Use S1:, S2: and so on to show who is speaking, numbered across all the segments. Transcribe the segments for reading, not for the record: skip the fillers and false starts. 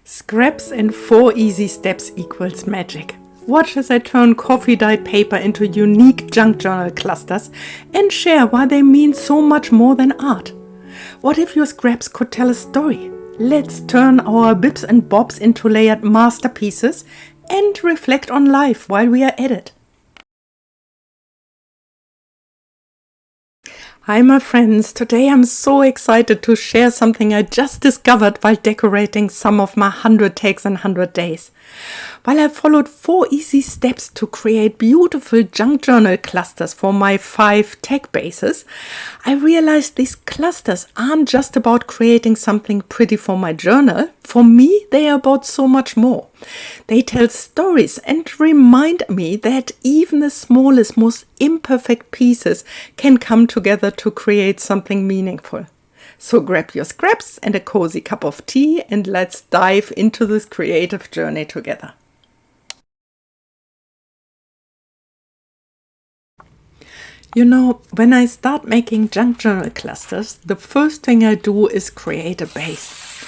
S1: Scraps and 4 easy steps equals magic. Watch as I turn coffee-dyed paper into unique junk journal clusters and share why they mean so much more than art. What if your scraps could tell a story? Let's turn our bibs and bobs into layered masterpieces and reflect on life while we are at it. Hi my friends, today I'm so excited to share something I just discovered while decorating some of my 100 takes in 100 days. While I followed 4 easy steps to create beautiful junk journal clusters for my 5 tag bases, I realized these clusters aren't just about creating something pretty for my journal. For me, they are about so much more. They tell stories and remind me that even the smallest, most imperfect pieces can come together to create something meaningful. So grab your scraps and a cozy cup of tea and let's dive into this creative journey together. You know, when I start making junk journal clusters, the first thing I do is create a base.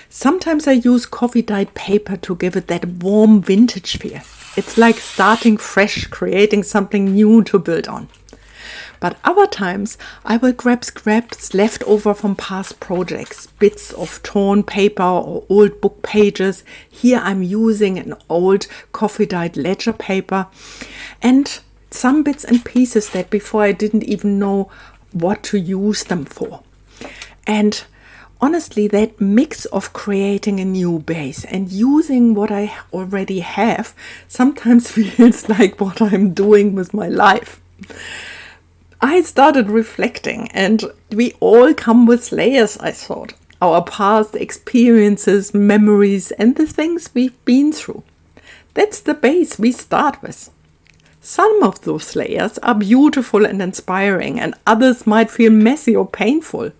S1: Sometimes I use coffee-dyed paper to give it that warm vintage feel. It's like starting fresh, creating something new to build on. But other times I will grab scraps left over from past projects, bits of torn paper or old book pages. Here I'm using an old coffee-dyed ledger paper and some bits and pieces that before I didn't even know what to use them for. And honestly, that mix of creating a new base and using what I already have sometimes feels like what I'm doing with my life. I started reflecting, and we all come with layers, I thought. Our past experiences, memories, and the things we've been through. That's the base we start with. Some of those layers are beautiful and inspiring, and others might feel messy or painful.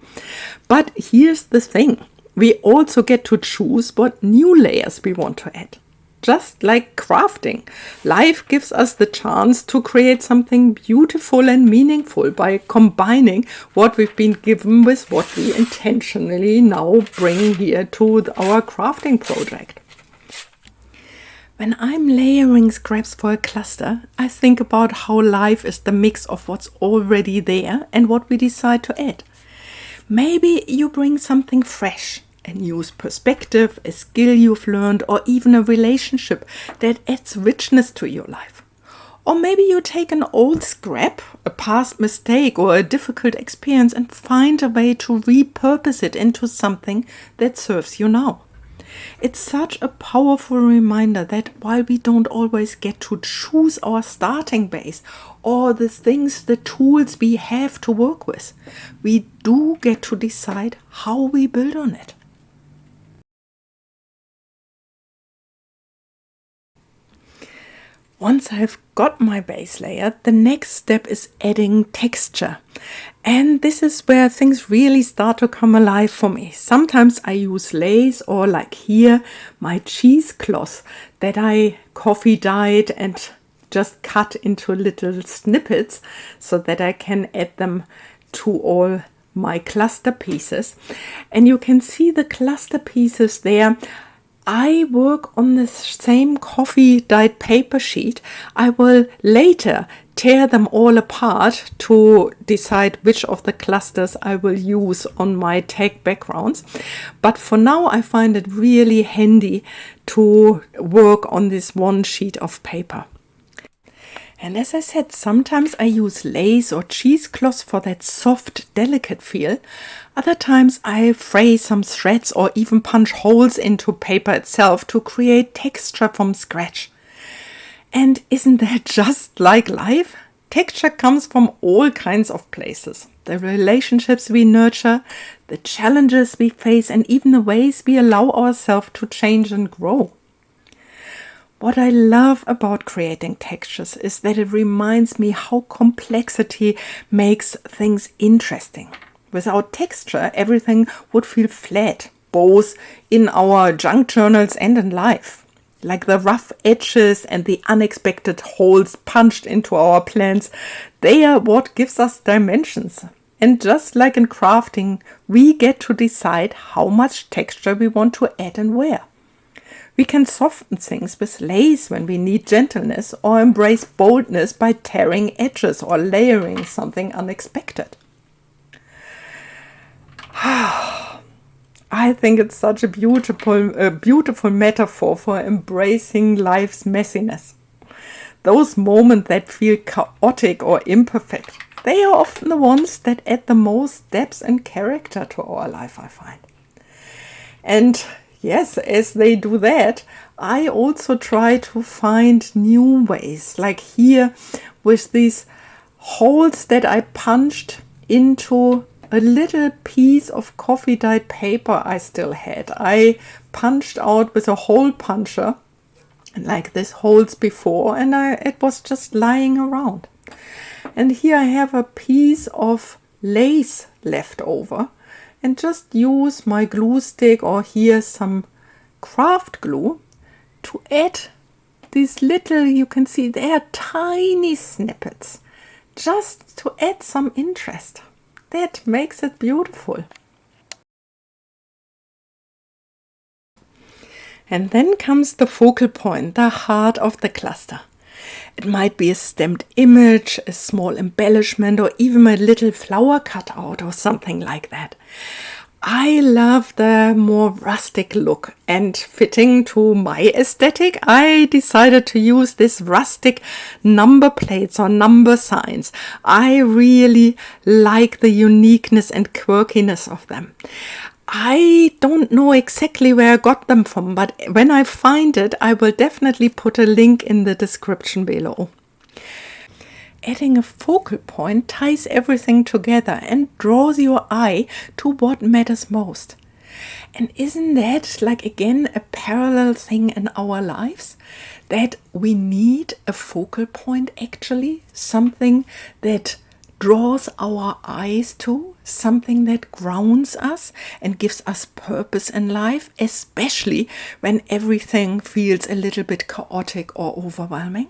S1: But here's the thing. We also get to choose what new layers we want to add. Just like crafting, life gives us the chance to create something beautiful and meaningful by combining what we've been given with what we intentionally now bring here to our crafting project. When I'm layering scraps for a cluster, I think about how life is the mix of what's already there and what we decide to add. Maybe you bring something fresh, a new perspective, a skill you've learned, or even a relationship that adds richness to your life. Or maybe you take an old scrap, a past mistake, or a difficult experience and find a way to repurpose it into something that serves you now. It's such a powerful reminder that while we don't always get to choose our starting base or the things, the tools we have to work with, we do get to decide how we build on it. Once I've got my base layer, the next step is adding texture. And this is where things really start to come alive for me. Sometimes I use lace or like here, my cheesecloth that I coffee dyed and just cut into little snippets so that I can add them to all my cluster pieces. And you can see the cluster pieces there. I work on the same coffee-dyed paper sheet. I will later tear them all apart to decide which of the clusters I will use on my tag backgrounds. But for now, I find it really handy to work on this one sheet of paper. And as I said, sometimes I use lace or cheesecloth for that soft, delicate feel. Other times I fray some threads or even punch holes into paper itself to create texture from scratch. And isn't that just like life? Texture comes from all kinds of places. The relationships we nurture, the challenges we face, and even the ways we allow ourselves to change and grow. What I love about creating textures is that it reminds me how complexity makes things interesting. Without texture, everything would feel flat, both in our junk journals and in life. Like the rough edges and the unexpected holes punched into our plans, they are what gives us dimensions. And just like in crafting, we get to decide how much texture we want to add and where. We can soften things with lace when we need gentleness, or embrace boldness by tearing edges or layering something unexpected. I think it's such a beautiful metaphor for embracing life's messiness. Those moments that feel chaotic or imperfect, they are often the ones that add the most depth and character to our life, I find. And yes, as they do that, I also try to find new ways, like here with these holes that I punched into a little piece of coffee dyed paper I still had. I punched out with a hole puncher, like this holes before, and it was just lying around. And here I have a piece of lace left over, and just use my glue stick or here some craft glue to add these little, you can see they are tiny snippets, just to add some interest. That makes it beautiful. And then comes the focal point, the heart of the cluster. It might be a stamped image, a small embellishment, or even a little flower cutout or something like that. I love the more rustic look, and fitting to my aesthetic, I decided to use this rustic number plates or number signs. I really like the uniqueness and quirkiness of them. I don't know exactly where I got them from, but when I find it, I will definitely put a link in the description below. Adding a focal point ties everything together and draws your eye to what matters most. And isn't that, like, again, a parallel thing in our lives? That we need a focal point, actually, something that draws our eyes to, something that grounds us and gives us purpose in life, especially when everything feels a little bit chaotic or overwhelming.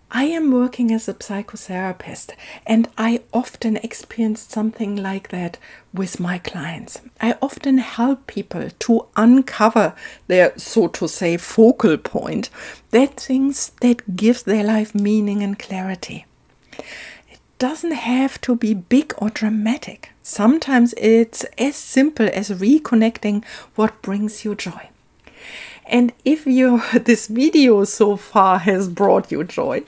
S1: I am working as a psychotherapist, and I often experience something like that with my clients. I often help people to uncover their, so to say, focal point, that things that gives their life meaning and clarity. It doesn't have to be big or dramatic. Sometimes it's as simple as reconnecting what brings you joy. And if this video so far has brought you joy,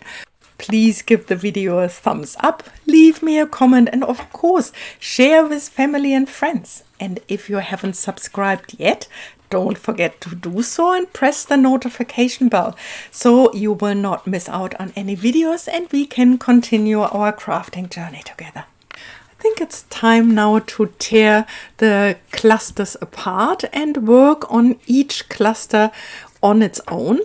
S1: please give the video a thumbs up, leave me a comment, and of course, share with family and friends. And if you haven't subscribed yet, don't forget to do so and press the notification bell so you will not miss out on any videos and we can continue our crafting journey together. I think it's time now to tear the clusters apart and work on each cluster on its own.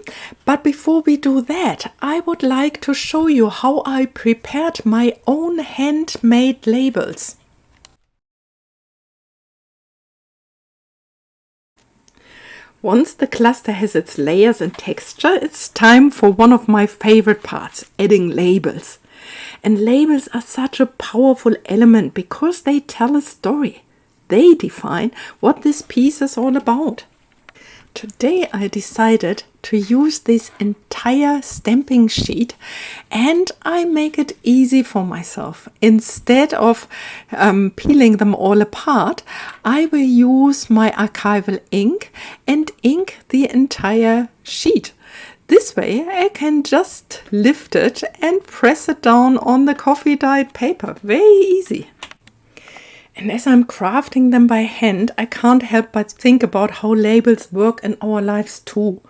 S1: But before we do that, I would like to show you how I prepared my own handmade labels. Once the cluster has its layers and texture, it's time for one of my favorite parts, adding labels. And labels are such a powerful element because they tell a story. They define what this piece is all about. Today I decided to use this entire stamping sheet and I make it easy for myself. Instead of peeling them all apart, I will use my archival ink and ink the entire sheet. This way I can just lift it and press it down on the coffee dyed paper. Very easy. And as I'm crafting them by hand, I can't help but think about how labels work in our lives too.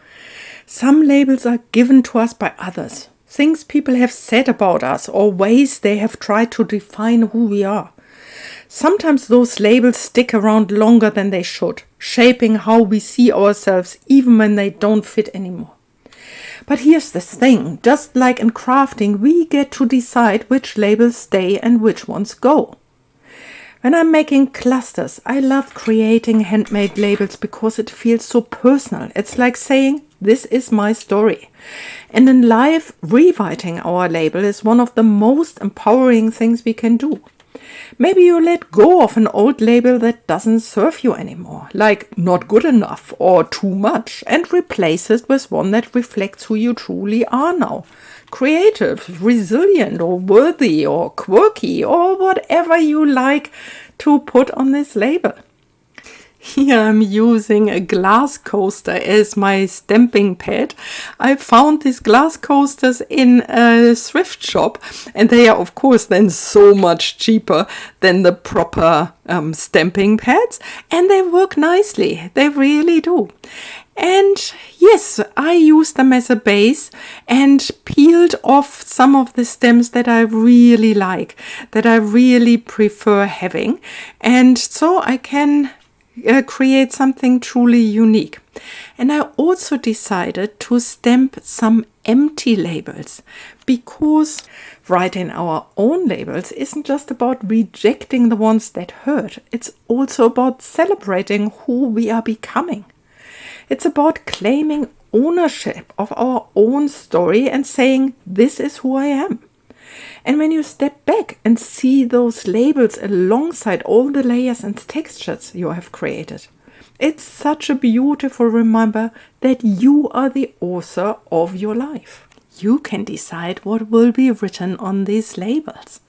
S1: Some labels are given to us by others, things people have said about us or ways they have tried to define who we are. Sometimes those labels stick around longer than they should, shaping how we see ourselves even when they don't fit anymore. But here's the thing, just like in crafting, we get to decide which labels stay and which ones go. When I'm making clusters, I love creating handmade labels because it feels so personal. It's like saying, this is my story. And in life, rewriting our label is one of the most empowering things we can do. Maybe you let go of an old label that doesn't serve you anymore, like not good enough or too much, and replace it with one that reflects who you truly are now. Creative, resilient, or worthy, or quirky, or whatever you like to put on this label. Here I'm using a glass coaster as my stamping pad. I found these glass coasters in a thrift shop, and they are of course then so much cheaper than the proper stamping pads, and they work nicely. They really do. And yes, I used them as a base and peeled off some of the stems that I really like, that I really prefer having. And so I can create something truly unique. And I also decided to stamp some empty labels, because writing our own labels isn't just about rejecting the ones that hurt. It's also about celebrating who we are becoming. It's about claiming ownership of our own story and saying, this is who I am. And when you step back and see those labels alongside all the layers and textures you have created, it's such a beautiful reminder that you are the author of your life. You can decide what will be written on these labels.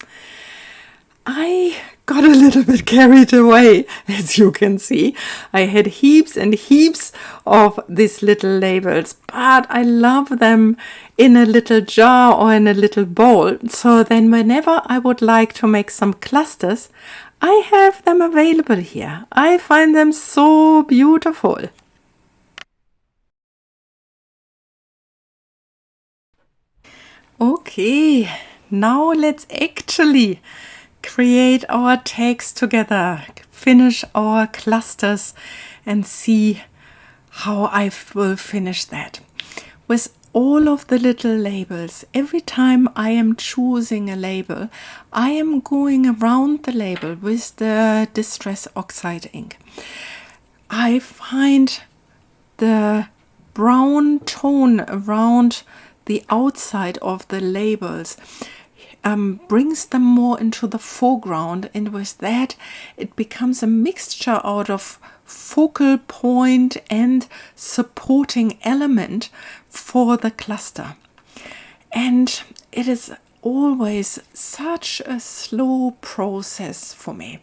S1: I got a little bit carried away, as you can see. I had heaps and heaps of these little labels, but I love them in a little jar or in a little bowl. So then whenever I would like to make some clusters, I have them available here. I find them so beautiful. Okay, now let's actually create our tags together, finish our clusters, and see how I will finish that. With all of the little labels, every time I am choosing a label, I am going around the label with the Distress Oxide ink. I find the brown tone around the outside of the labels brings them more into the foreground, and with that it becomes a mixture out of focal point and supporting element for the cluster. And it is always such a slow process for me.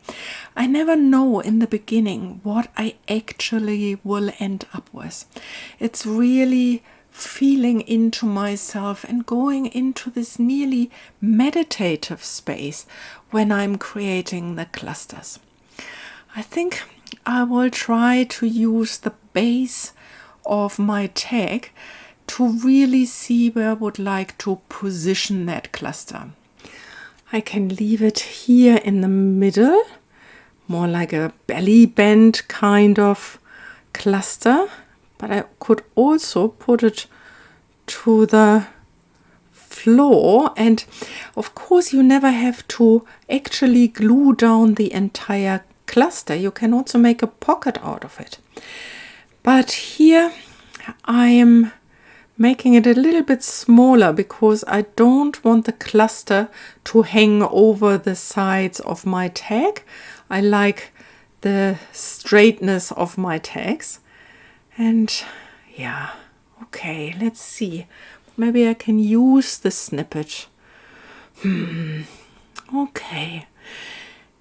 S1: I never know in the beginning what I actually will end up with. It's really feeling into myself and going into this nearly meditative space when I'm creating the clusters. I think I will try to use the base of my tag to really see where I would like to position that cluster. I can leave it here in the middle, more like a belly band kind of cluster. But I could also put it to the floor. And of course, you never have to actually glue down the entire cluster. You can also make a pocket out of it. But here I am making it a little bit smaller because I don't want the cluster to hang over the sides of my tag. I like the straightness of my tags. And yeah, okay, let's see. Maybe I can use the snippet. Okay.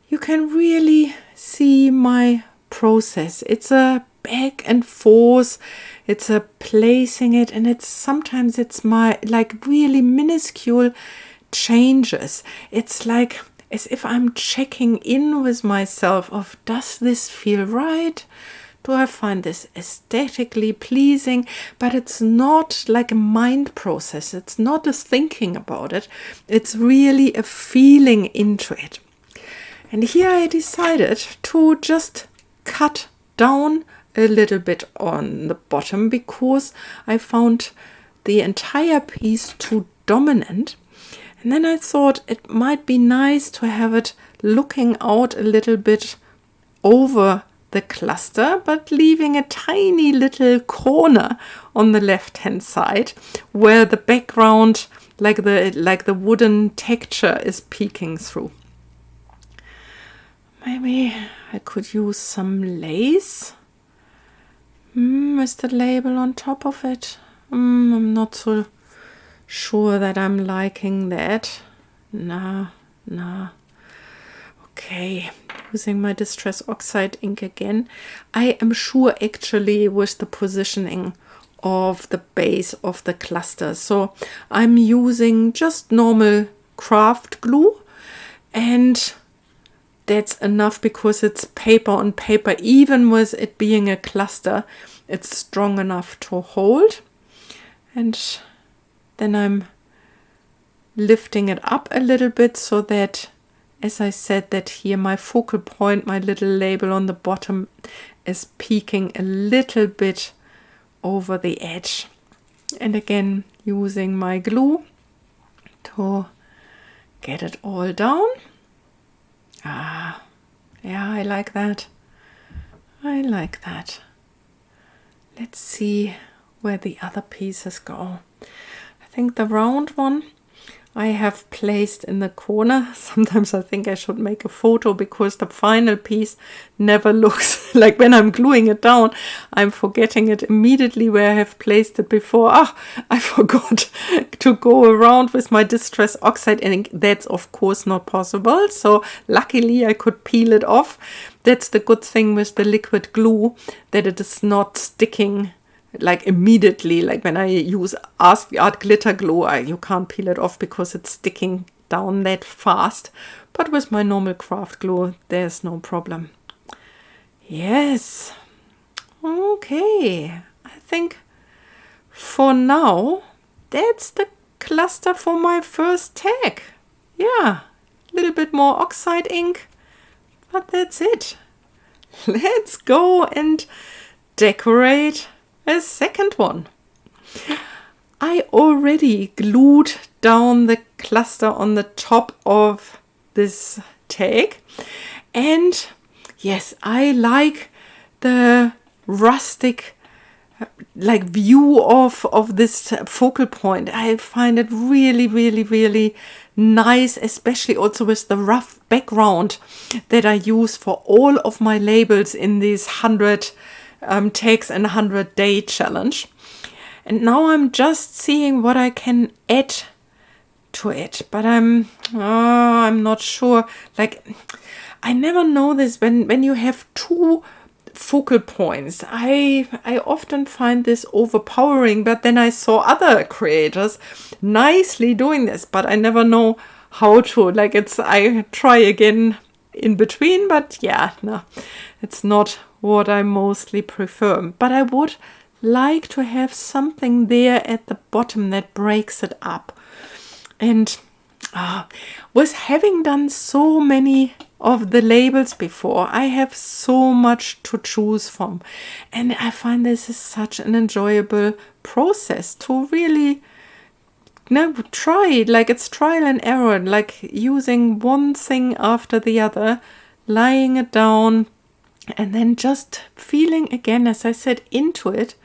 S1: You can really see my process. It's a back and forth. It's a placing it, and sometimes it's my like really minuscule changes. It's like as if I'm checking in with myself of, does this feel right? Do I find this aesthetically pleasing? But it's not like a mind process. It's not a thinking about it. It's really a feeling into it. And here I decided to just cut down a little bit on the bottom because I found the entire piece too dominant. And then I thought it might be nice to have it looking out a little bit over the cluster, but leaving a tiny little corner on the left hand side where the background, like the wooden texture, is peeking through. Maybe I could use some lace with the label on top of it. I'm not so sure that I'm liking that. Nah. Okay, using my Distress Oxide ink again. I am sure actually with the positioning of the base of the cluster. So I'm using just normal craft glue, and that's enough because it's paper on paper. Even with it being a cluster, it's strong enough to hold. And then I'm lifting it up a little bit so that, as I said, that here my focal point, my little label on the bottom, is peeking a little bit over the edge. And again, using my glue to get it all down. Yeah, I like that. Let's see where the other pieces go. I think the round one I have placed in the corner. Sometimes I think I should make a photo because the final piece never looks like when I'm gluing it down. I'm forgetting it immediately where I have placed it before. I forgot to go around with my Distress Oxide ink. That's of course not possible. So luckily I could peel it off. That's the good thing with the liquid glue, that it is not sticking like immediately, like when I use art glitter glue, you can't peel it off because it's sticking down that fast. But with my normal craft glue, there's no problem. Yes. Okay. I think for now, that's the cluster for my first tag. Yeah. A little bit more oxide ink, but that's it. Let's go and decorate a second one. I already glued down the cluster on the top of this tag, and yes, I like the rustic like view of this focal point. I find it really nice, especially also with the rough background that I use for all of my labels in these 100 takes and 100-day challenge. And now I'm just seeing what I can add to it, but I'm not sure. Like, I never know this when you have two focal points. I often find this overpowering, but then I saw other creators nicely doing this, but I never know how to. Like, I try again in between, but yeah, no, it's not what I mostly prefer. But I would like to have something there at the bottom that breaks it up. And with having done so many of the labels before, I have so much to choose from. And I find this is such an enjoyable process to really try it. Like, it's trial and error, like using one thing after the other, laying it down, and then just feeling again, as I said, into it,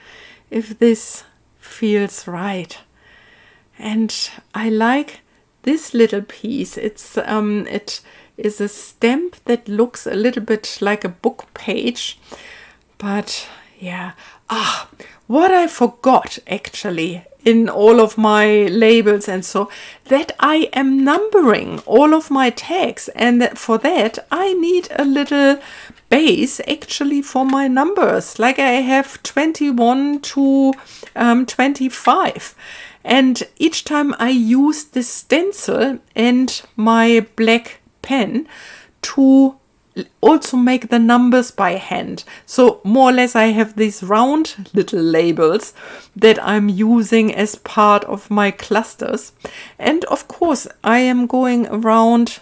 S1: if this feels right. And I like this little piece. It is a stamp that looks a little bit like a book page, but yeah. What I forgot actually in all of my labels and so, that I am numbering all of my tags, and that for that I need a little base actually for my numbers. Like, I have 21 to 25, and each time I use this stencil and my black pen to also make the numbers by hand. So more or less I have these round little labels that I'm using as part of my clusters. And of course I am going around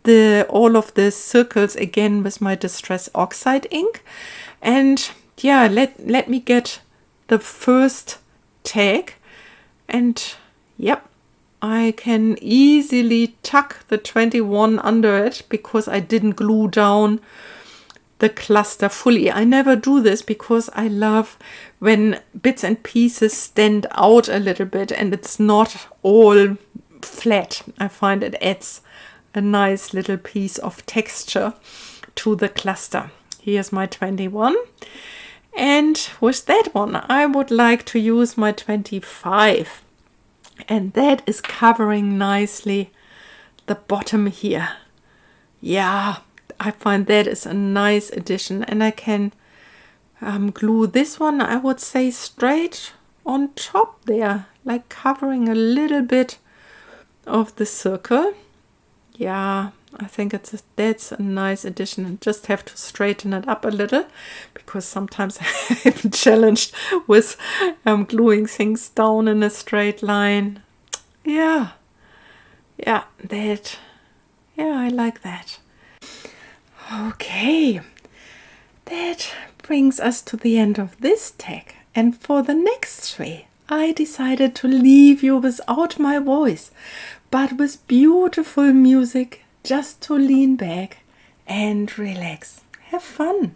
S1: all of the circles again with my Distress Oxide ink. And yeah, let me get the first tag, and yep, I can easily tuck the 21 under it because I didn't glue down the cluster fully. I never do this because I love when bits and pieces stand out a little bit and it's not all flat. I find it adds a nice little piece of texture. to the cluster. Here's my 21. And with that one, I would like to use my 25. And that is covering nicely the bottom here. Yeah, I find that is a nice addition. And I can glue this one, I would say, straight on top there, like covering a little bit of the circle. Yeah, I think that's a nice addition, and just have to straighten it up a little because sometimes I'm challenged with gluing things down in a straight line. Yeah, I like that. Okay, that brings us to the end of this tag, and for the next 3 I decided to leave you without my voice, but with beautiful music, just to lean back and relax. Have fun.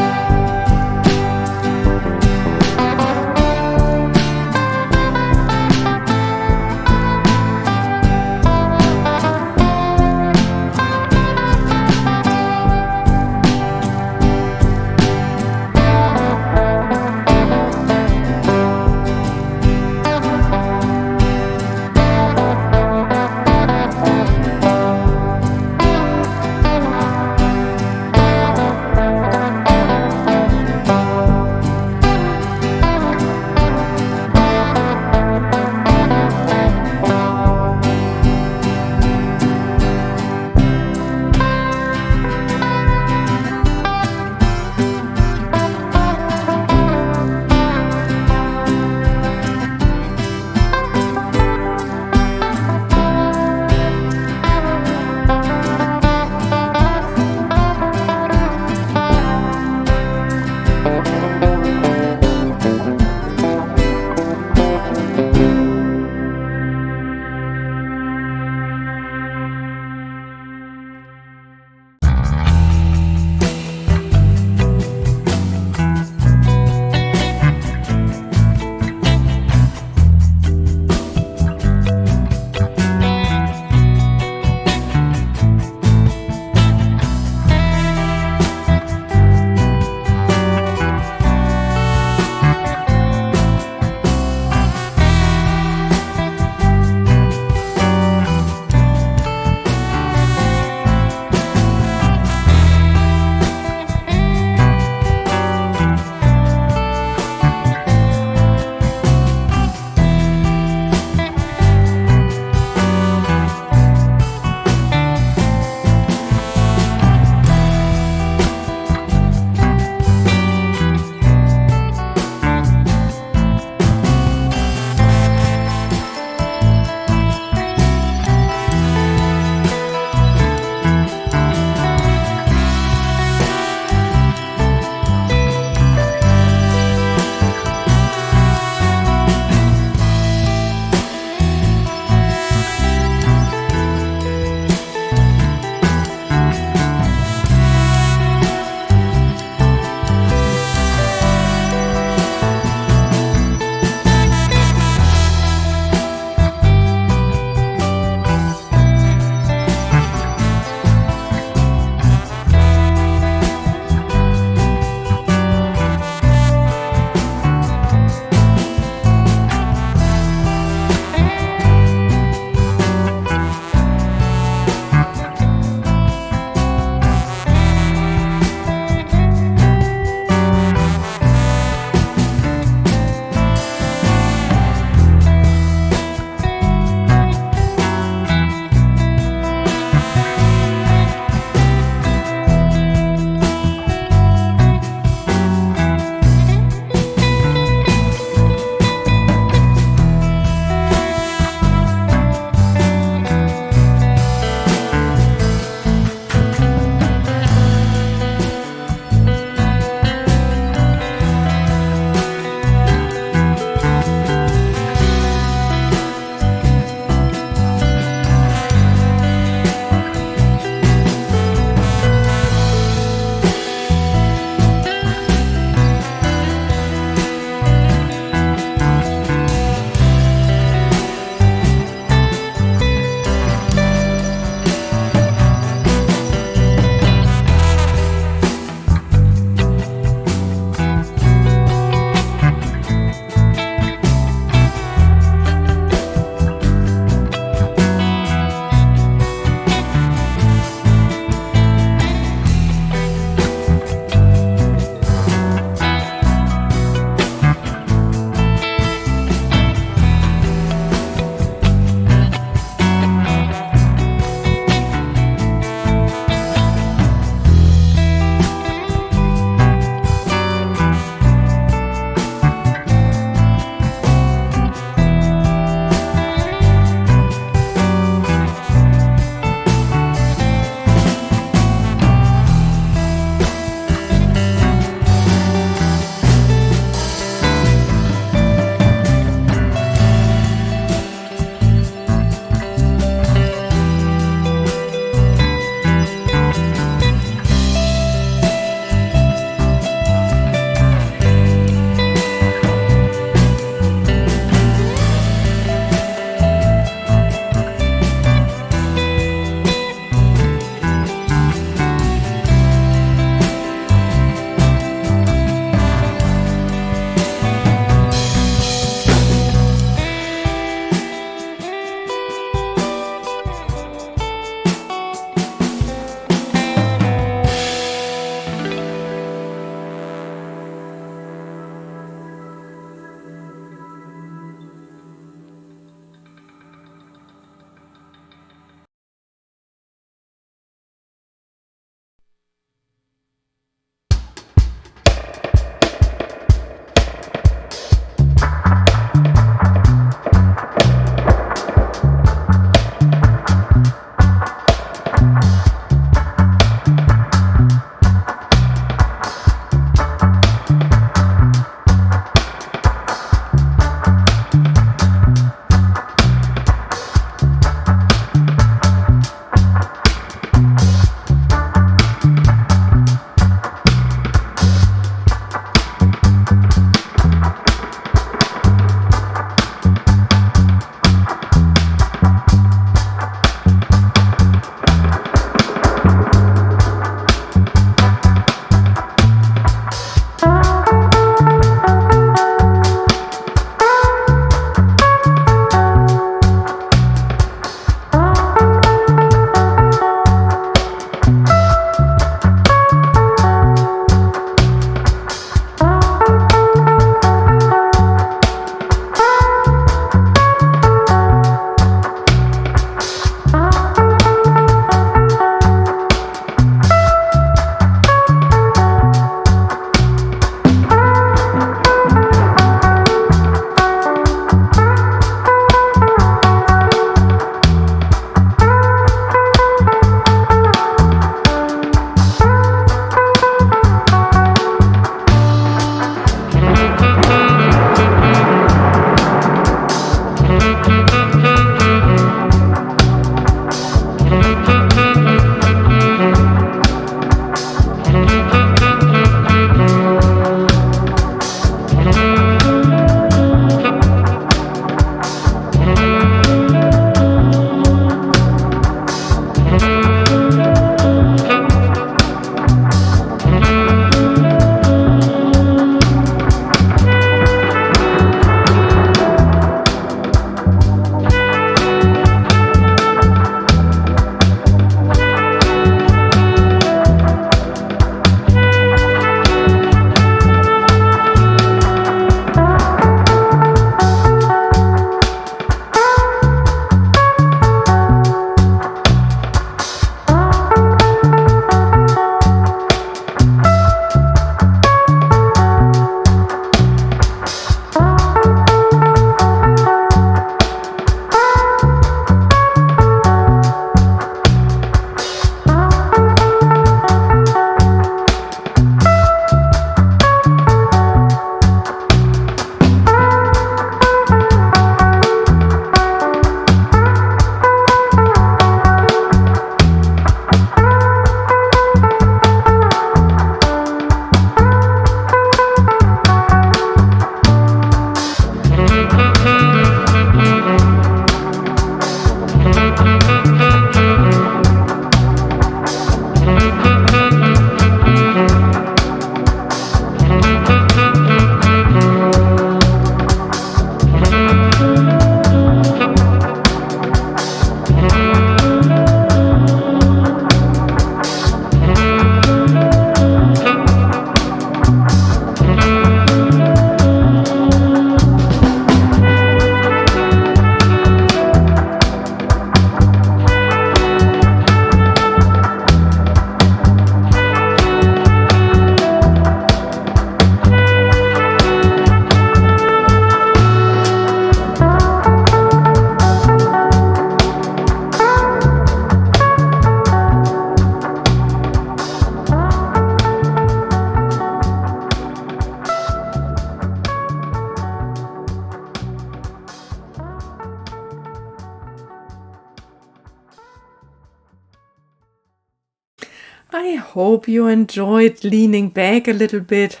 S1: I hope you enjoyed leaning back a little bit,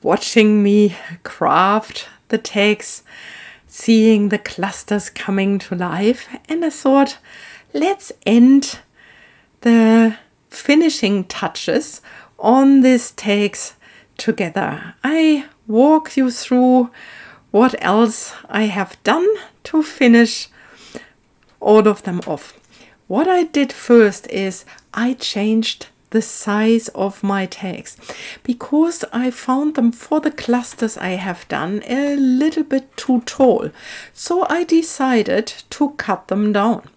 S1: watching me craft the text, seeing the clusters coming to life. And I thought, let's end the finishing touches on this text together. I walk you through what else I have done to finish all of them off. What I did first is I changed the size of my tags because I found them for the clusters I have done a little bit too tall. So I decided to cut them down.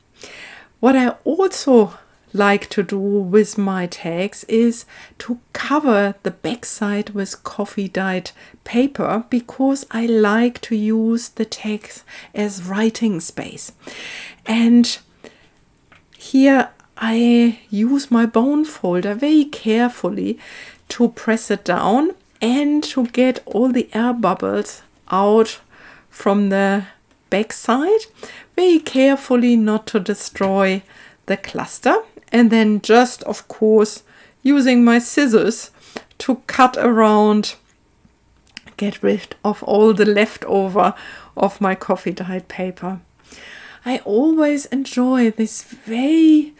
S1: What I also like to do with my tags is to cover the backside with coffee dyed paper because I like to use the tags as writing space. And here I use my bone folder very carefully to press it down and to get all the air bubbles out from the backside, very carefully not to destroy the cluster. And then just, of course, using my scissors to cut around, get rid of all the leftover of my coffee dyed paper. I always enjoy this very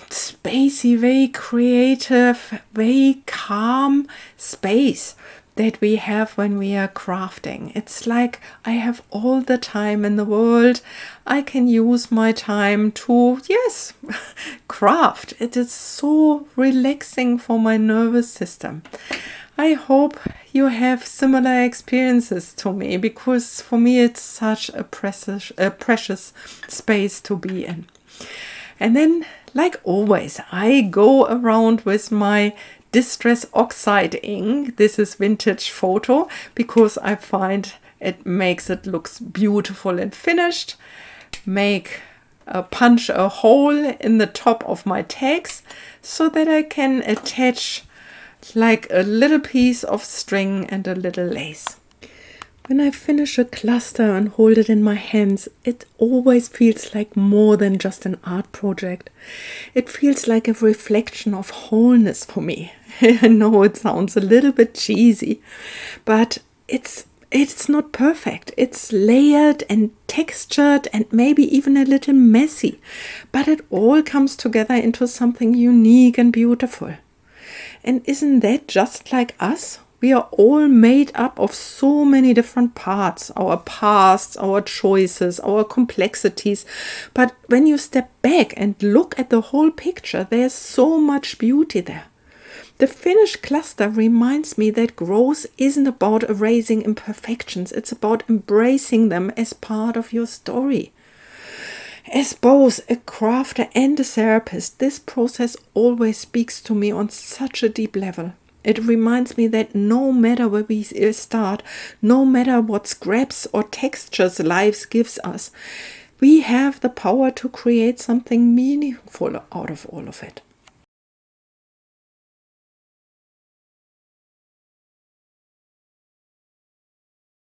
S1: spacey, very creative, very calm space that we have when we are crafting. It's like I have all the time in the world. I can use my time to, yes, craft. It is so relaxing for my nervous system. I hope you have similar experiences to me because for me it's such a precious space to be in. And then, like always, I go around with my Distress Oxide ink. This is vintage photo because I find it makes it looks beautiful and finished. Punch a hole in the top of my tags so that I can attach like a little piece of string and a little lace. When I finish a cluster and hold it in my hands, it always feels like more than just an art project. It feels like a reflection of wholeness for me. I know it sounds a little bit cheesy, but it's not perfect. It's layered and textured and maybe even a little messy, but it all comes together into something unique and beautiful. And isn't that just like us? We are all made up of so many different parts, our pasts, our choices, our complexities. But when you step back and look at the whole picture, there's so much beauty there. The finished cluster reminds me that growth isn't about erasing imperfections. It's about embracing them as part of your story. As both a crafter and a therapist, this process always speaks to me on such a deep level. It reminds me that no matter where we start, no matter what scraps or textures life gives us, we have the power to create something meaningful out of all of it.